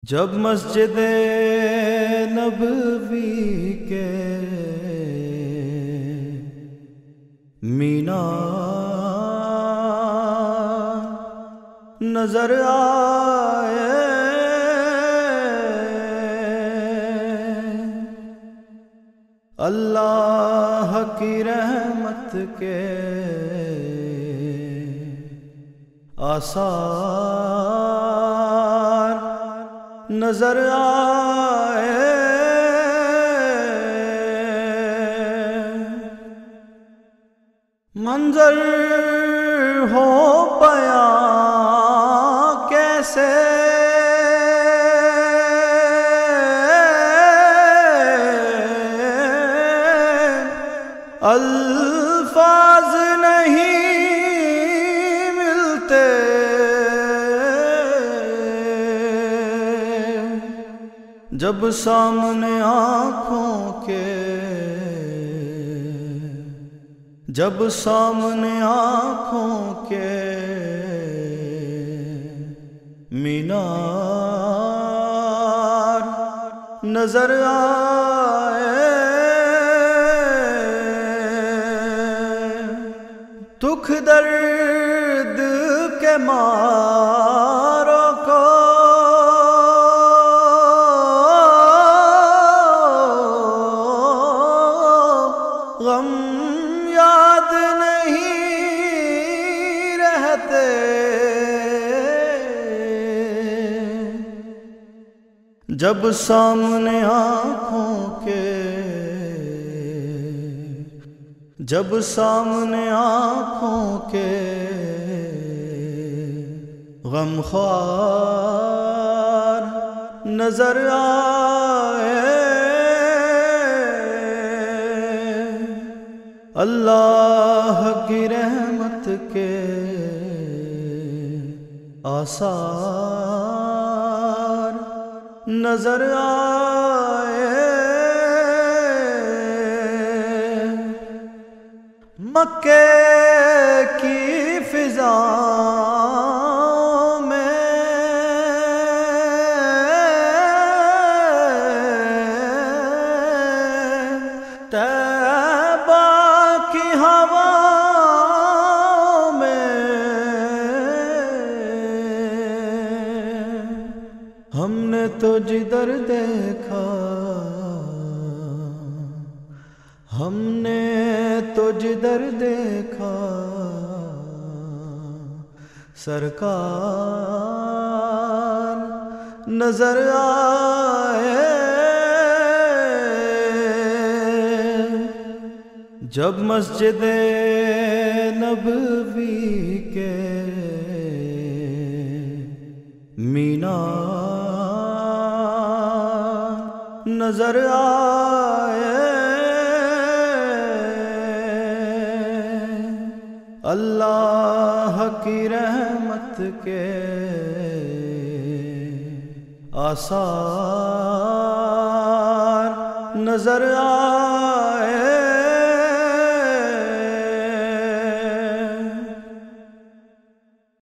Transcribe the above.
جب مسجد نبوی کے مینار نظر آئے، اللہ کی رحمت کے آثار نظر آئے، منظر ہو بیاں کیسے الفاظ نہیں ملتے، جب سامنے آنکھوں کے، جب سامنے آنکھوں کے مینار نظر آئے، دکھ درد کے ماروں کو غم یاد نہیں رہتے، جب سامنے آنکھوں کے، جب سامنے آنکھوں کے غمخوار نظر آئے، اللہ کی رحمت کے آثار نظر آئے، مکے کی فضا میں طیبہ کی ہوا میں ہم نے تو جدھر دیکھا، ہم نے تو جدھر دیکھا سرکار نظر آئے، جب مسجد نبوی کے مینار نظر آئے، اللہ کی رحمت کے آثار نظر آئے۔